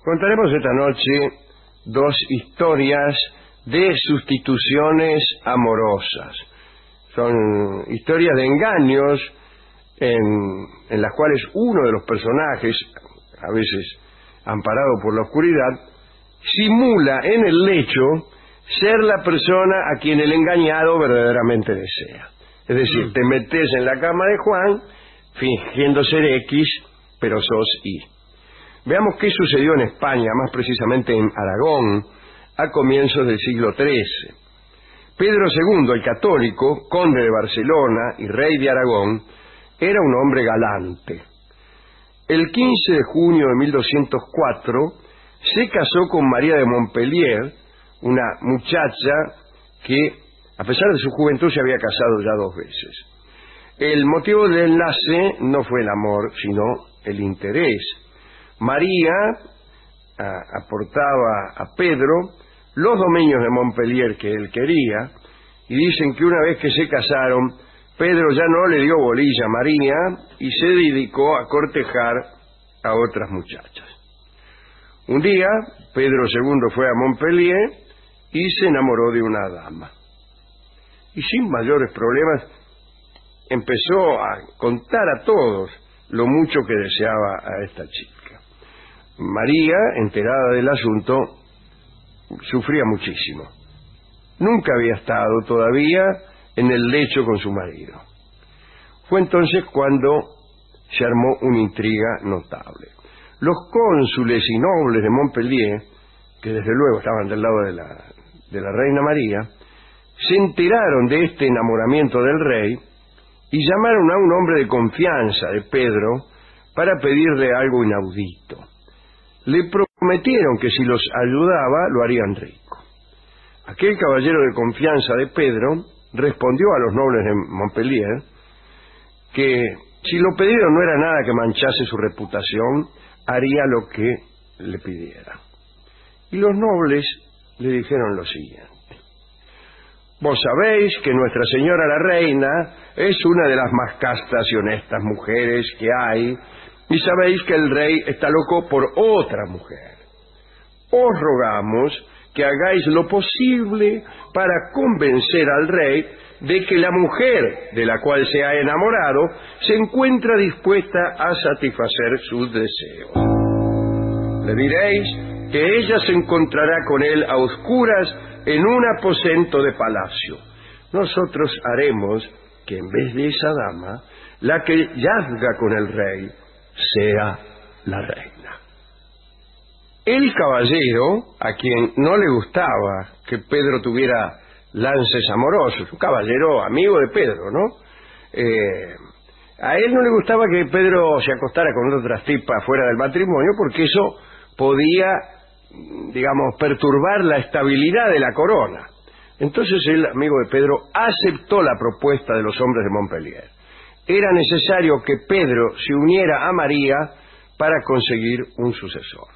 Contaremos esta noche dos historias de sustituciones amorosas. Son historias de engaños en las cuales uno de los personajes, a veces amparado por la oscuridad, simula en el lecho ser la persona a quien el engañado verdaderamente desea. Es decir, te metes en la cama de Juan fingiendo ser X, pero sos Y. Veamos qué sucedió en España, más precisamente en Aragón, a comienzos del siglo XIII. Pedro II, el católico, conde de Barcelona y rey de Aragón, era un hombre galante. El 15 de junio de 1204 se casó con María de Montpellier, una muchacha que, a pesar de su juventud, se había casado ya 2 veces. El motivo del enlace no fue el amor, sino el interés. María aportaba a Pedro los dominios de Montpellier que él quería, y dicen que una vez que se casaron, Pedro ya no le dio bolilla a María y se dedicó a cortejar a otras muchachas. Un día, Pedro II fue a Montpellier y se enamoró de una dama. Y sin mayores problemas empezó a contar a todos lo mucho que deseaba a esta chica. María, enterada del asunto, sufría muchísimo. Nunca había estado todavía en el lecho con su marido. Fue entonces cuando se armó una intriga notable. Los cónsules y nobles de Montpellier, que desde luego estaban del lado de la reina María, se enteraron de este enamoramiento del rey y llamaron a un hombre de confianza de Pedro para pedirle algo inaudito. Le prometieron que si los ayudaba lo harían rico. Aquel caballero de confianza de Pedro respondió a los nobles de Montpellier que si lo pedido no era nada que manchase su reputación, haría lo que le pidiera. Y los nobles le dijeron lo siguiente: vos sabéis que Nuestra Señora la Reina es una de las más castas y honestas mujeres que hay, y sabéis que el rey está loco por otra mujer. Os rogamos que hagáis lo posible para convencer al rey de que la mujer de la cual se ha enamorado se encuentra dispuesta a satisfacer sus deseos. Le diréis que ella se encontrará con él a oscuras en un aposento de palacio. Nosotros haremos que en vez de esa dama, la que yazga con el rey sea la reina. El caballero, a quien no le gustaba que Pedro tuviera lances amorosos, un caballero amigo de Pedro, ¿no? A él no le gustaba que Pedro se acostara con otras tipas fuera del matrimonio, porque eso podía, digamos, perturbar la estabilidad de la corona. Entonces el amigo de Pedro aceptó la propuesta de los hombres de Montpellier. Era necesario que Pedro se uniera a María para conseguir un sucesor.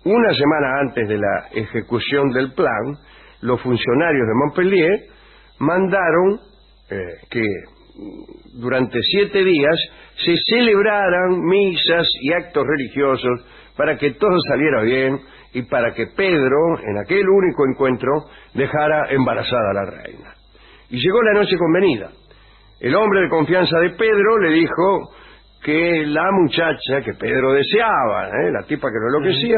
Una semana antes de la ejecución del plan, los funcionarios de Montpellier mandaron que durante 7 días se celebraran misas y actos religiosos para que todo saliera bien y para que Pedro, en aquel único encuentro, dejara embarazada a la reina. Y llegó la noche convenida. El hombre de confianza de Pedro le dijo que la muchacha que Pedro deseaba, la tipa que lo enloquecía,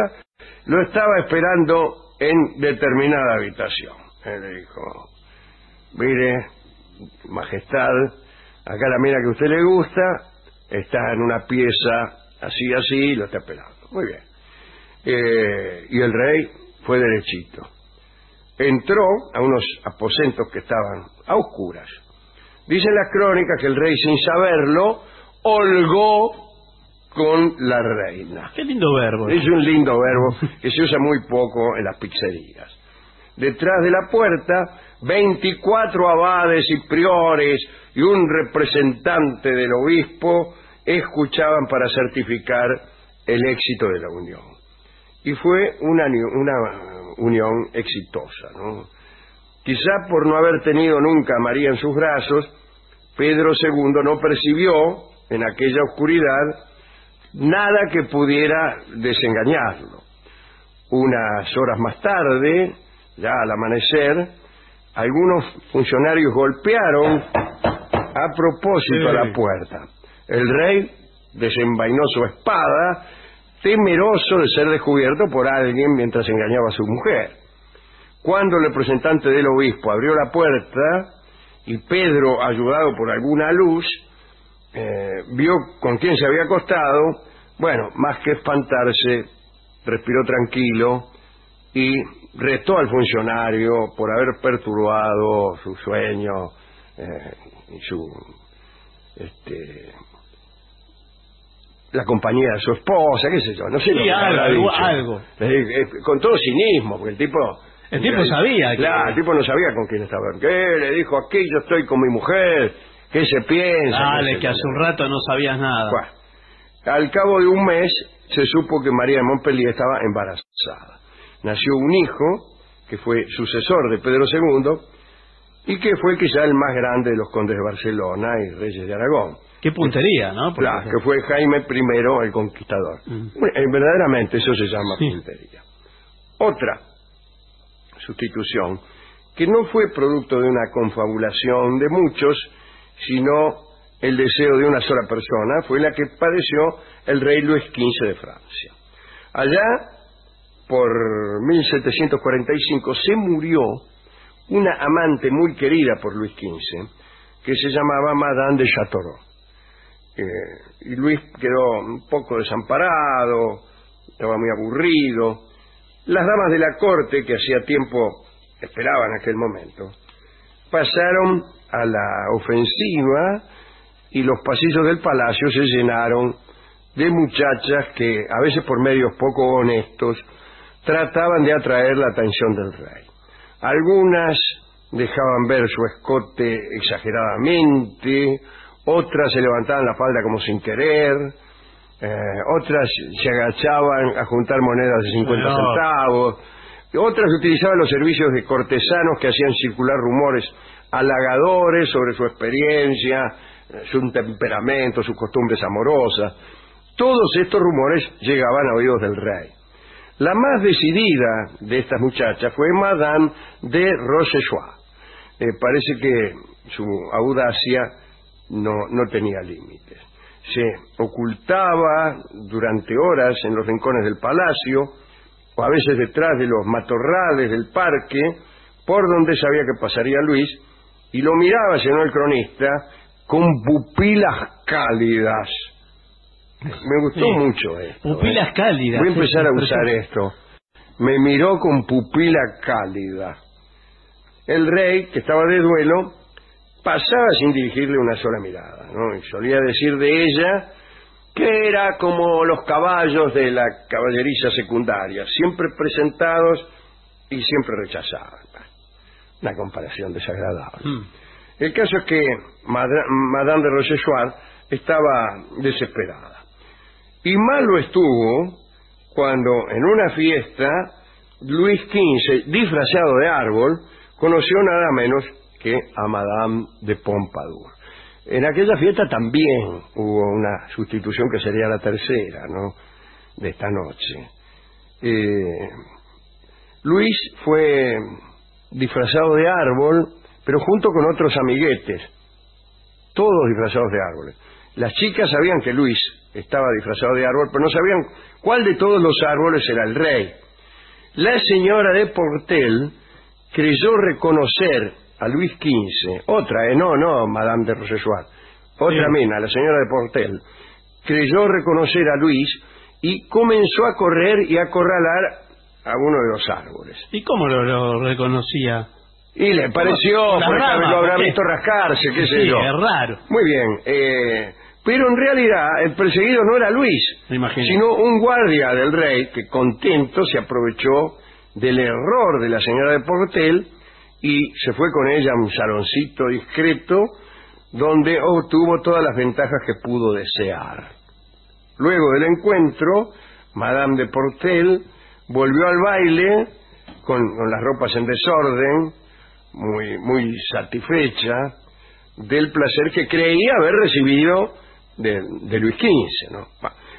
lo estaba esperando en determinada habitación. Él le dijo: mire, majestad, acá la mina que a usted le gusta está en una pieza así, así, lo está esperando. Muy bien. Y el rey fue derechito. Entró a unos aposentos que estaban a oscuras. Dicen las crónicas que el rey, sin saberlo, holgó con la reina. Qué lindo verbo. Es un lindo verbo que se usa muy poco en las pizzerías. Detrás de la puerta, 24 abades y priores y un representante del obispo escuchaban para certificar el éxito de la unión. Y fue una unión exitosa, ¿no? Quizá por no haber tenido nunca a María en sus brazos, Pedro II no percibió en aquella oscuridad nada que pudiera desengañarlo. Unas horas más tarde, ya al amanecer, algunos funcionarios golpearon a propósito a la puerta. El rey desenvainó su espada, temeroso de ser descubierto por alguien mientras engañaba a su mujer. Cuando el representante del obispo abrió la puerta y Pedro, ayudado por alguna luz, vio con quién se había acostado, bueno, más que espantarse, respiró tranquilo y retó al funcionario por haber perturbado su sueño y la compañía de su esposa, qué sé yo, no sé sí, lo que algo. Con todo cinismo, porque el tipo sabía. Claro, el tipo no sabía con quién estaba. ¿Qué? Le dijo, aquí yo estoy con mi mujer, ¿qué se piensa? Dale, que hace un rato no sabías nada. Bueno, al cabo de un mes se supo que María de Montpellier estaba embarazada. Nació un hijo, que fue sucesor de Pedro II, y que fue quizá el más grande de los condes de Barcelona y reyes de Aragón. Qué puntería, ¿no? Claro, que fue Jaime I el Conquistador. Verdaderamente eso se llama puntería. Otra sustitución, que no fue producto de una confabulación de muchos, sino el deseo de una sola persona, fue la que padeció el rey Luis XV de Francia. Allá, por 1745, se murió una amante muy querida por Luis XV, que se llamaba Madame de Châteauroux. Y Luis quedó un poco desamparado, estaba muy aburrido. Las damas de la corte, que hacía tiempo esperaban aquel momento, pasaron a la ofensiva y los pasillos del palacio se llenaron de muchachas que, a veces por medios poco honestos, trataban de atraer la atención del rey. Algunas dejaban ver su escote exageradamente, otras se levantaban la falda como sin querer, otras se agachaban a juntar monedas de 50 centavos, otras utilizaban los servicios de cortesanos que hacían circular rumores halagadores sobre su experiencia, su temperamento, sus costumbres amorosas. Todos estos rumores llegaban a oídos del rey. La más decidida de estas muchachas fue Madame de Rochechouart. Parece que su audacia no tenía límites. Se ocultaba durante horas en los rincones del palacio, o a veces detrás de los matorrales del parque, por donde sabía que pasaría Luis, y lo miraba, señor el cronista, con pupilas cálidas. Me gustó mucho esto. Pupilas cálidas. Voy a empezar a usar esto. Me miró con pupila cálida. El rey, que estaba de duelo, pasaba sin dirigirle una sola mirada, ¿no? Y solía decir de ella que era como los caballos de la caballeriza secundaria, siempre presentados y siempre rechazados. Una comparación desagradable. El caso es que Madame de Rochechouart estaba desesperada. Y malo estuvo cuando en una fiesta Luis XV, disfrazado de árbol, conoció nada menos que a Madame de Pompadour. En aquella fiesta también hubo una sustitución que sería la tercera, ¿no?, de esta noche. Luis fue disfrazado de árbol, pero junto con otros amiguetes, todos disfrazados de árboles. Las chicas sabían que Luis estaba disfrazado de árbol, pero no sabían cuál de todos los árboles era el rey. La señora de Portel creyó reconocer a Luis XV, otra, no Madame de Rochechouart, otra mina, la señora de Portel, creyó reconocer a Luis y comenzó a correr y a acorralar a uno de los árboles. ¿Y cómo lo reconocía? Y le pareció, porque lo habrá visto rascarse, qué sé yo. Es raro. Muy bien, pero en realidad el perseguido no era Luis, sino un guardia del rey que, contento, se aprovechó del error de la señora de Portel y se fue con ella a un saloncito discreto donde obtuvo todas las ventajas que pudo desear. Luego del encuentro, Madame de Portel volvió al baile con las ropas en desorden, muy satisfecha del placer que creía haber recibido de Luis XV, ¿no?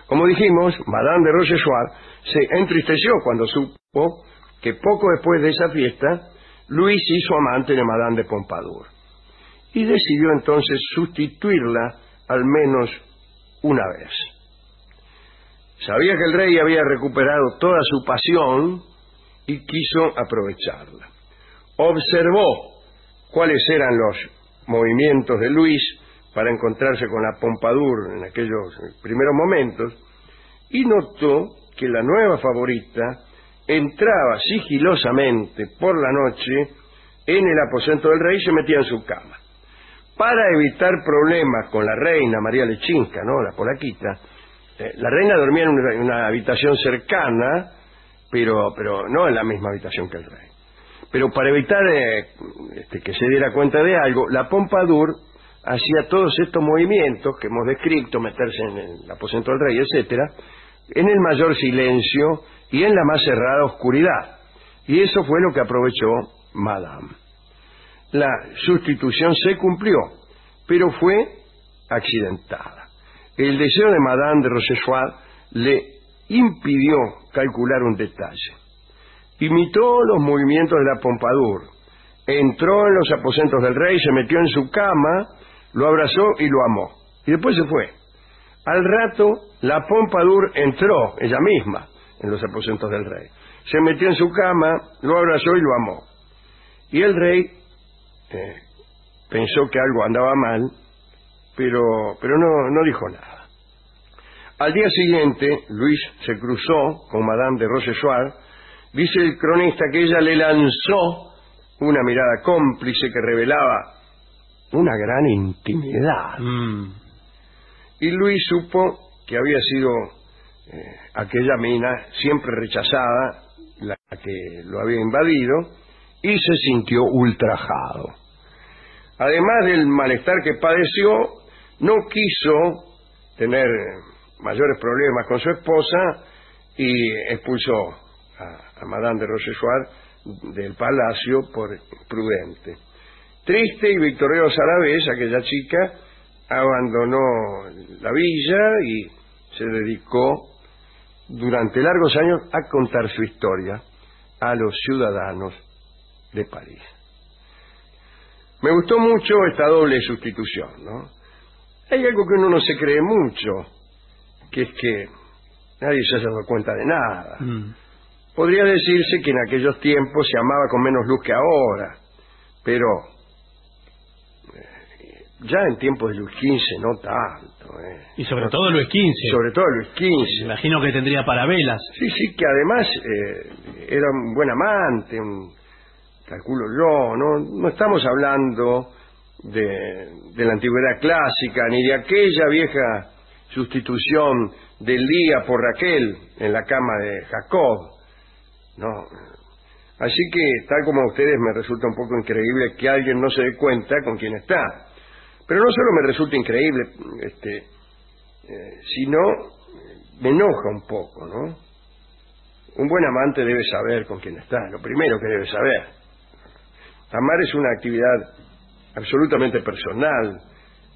Como dijimos, Madame de Rochechouart se entristeció cuando supo que poco después de esa fiesta, Luis hizo amante de Madame de Pompadour y decidió entonces sustituirla al menos una vez. Sabía que el rey había recuperado toda su pasión y quiso aprovecharla. Observó cuáles eran los movimientos de Luis para encontrarse con la Pompadour en aquellos primeros momentos y notó que la nueva favorita entraba sigilosamente por la noche en el aposento del rey y se metía en su cama. Para evitar problemas con la reina María Lechinska, ¿no?, la polaquita, la reina dormía en una habitación cercana, pero no en la misma habitación que el rey. Pero para evitar que se diera cuenta de algo, la Pompadour hacía todos estos movimientos que hemos descrito, meterse en el aposento del rey, etcétera, en el mayor silencio y en la más cerrada oscuridad. Y eso fue lo que aprovechó Madame. La sustitución se cumplió, pero fue accidentada. El deseo de Madame de Rochechouart le impidió calcular un detalle. Imitó los movimientos de la Pompadour, entró en los aposentos del rey, se metió en su cama, lo abrazó y lo amó. Y después se fue. Al rato, la Pompadour entró, ella misma, en los aposentos del rey. Se metió en su cama, lo abrazó y lo amó. Y el rey pensó que algo andaba mal, pero no dijo nada. Al día siguiente, Luis se cruzó con Madame de Rochechouart. Dice el cronista que ella le lanzó una mirada cómplice que revelaba una gran intimidad. Y Luis supo que había sido aquella mina siempre rechazada la que lo había invadido y se sintió ultrajado. Además del malestar que padeció, no quiso tener mayores problemas con su esposa y expulsó a Madame de Rochechouart del palacio por prudente. Triste y victoriosa a la vez, aquella chica abandonó la villa y se dedicó durante largos años a contar su historia a los ciudadanos de París. Me gustó mucho esta doble sustitución, ¿no? Hay algo que uno no se cree mucho, que es que nadie se haya dado cuenta de nada. Podría decirse que en aquellos tiempos se amaba con menos luz que ahora, pero ya en tiempos de Luis XV no tanto. Y sobre todo Luis XV. Sobre todo Luis XV. Me imagino que tendría parabelas. Sí, que además era un buen amante, calculo yo, no estamos hablando de la antigüedad clásica, ni de aquella vieja sustitución de Lía por Raquel en la cama de Jacob. No. Así que, tal como a ustedes, me resulta un poco increíble que alguien no se dé cuenta con quién está. Pero no solo me resulta increíble, sino me enoja un poco, ¿no? Un buen amante debe saber con quién está, lo primero que debe saber. Amar es una actividad absolutamente personal,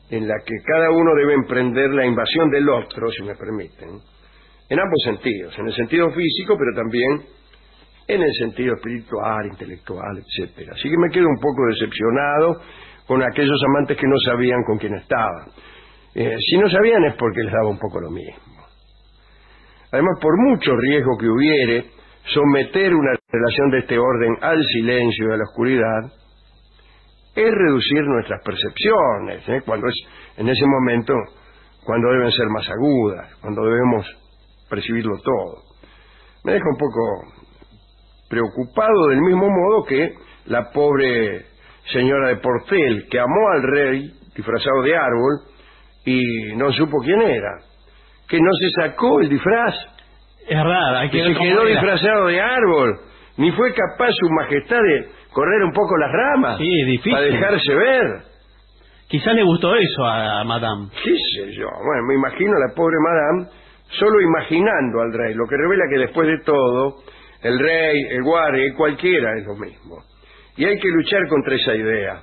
en la que cada uno debe emprender la invasión del otro, si me permiten, en ambos sentidos, en el sentido físico, pero también en el sentido espiritual, intelectual, etcétera. Así que me quedo un poco decepcionado con aquellos amantes que no sabían con quién estaban. Si no sabían es porque les daba un poco lo mismo. Además, por mucho riesgo que hubiere, someter una relación de este orden al silencio y a la oscuridad es reducir nuestras percepciones, cuando es en ese momento cuando deben ser más agudas, cuando debemos percibirlo todo. Me deja un poco preocupado, del mismo modo que la pobre señora de Portel, que amó al rey disfrazado de árbol y no supo quién era, que no se sacó el disfraz, es raro, hay que se quedó disfrazado de árbol, ni fue capaz su majestad de correr un poco las ramas, sí, difícil, para dejarse ver. Quizás le gustó eso a Madame. ¿Qué sé yo? Bueno, me imagino a la pobre Madame solo imaginando al rey, lo que revela que después de todo el rey, el guardia, cualquiera es lo mismo. Y hay que luchar contra esa idea,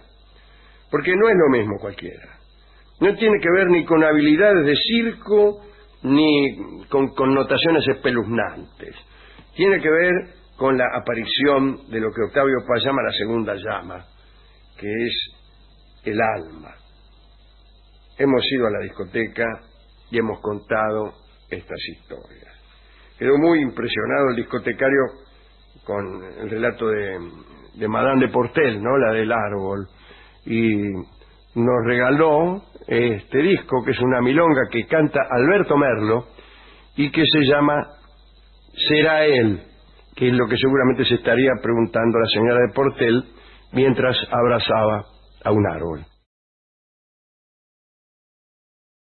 porque no es lo mismo cualquiera. No tiene que ver ni con habilidades de circo, ni con connotaciones espeluznantes. Tiene que ver con la aparición de lo que Octavio Paz llama la segunda llama, que es el alma. Hemos ido a la discoteca y hemos contado estas historias. Quedó muy impresionado el discotecario con el relato de Madame de Portel, ¿no? La del árbol, y nos regaló este disco, que es una milonga que canta Alberto Merlo y que se llama Será él, que es lo que seguramente se estaría preguntando la señora de Portel mientras abrazaba a un árbol.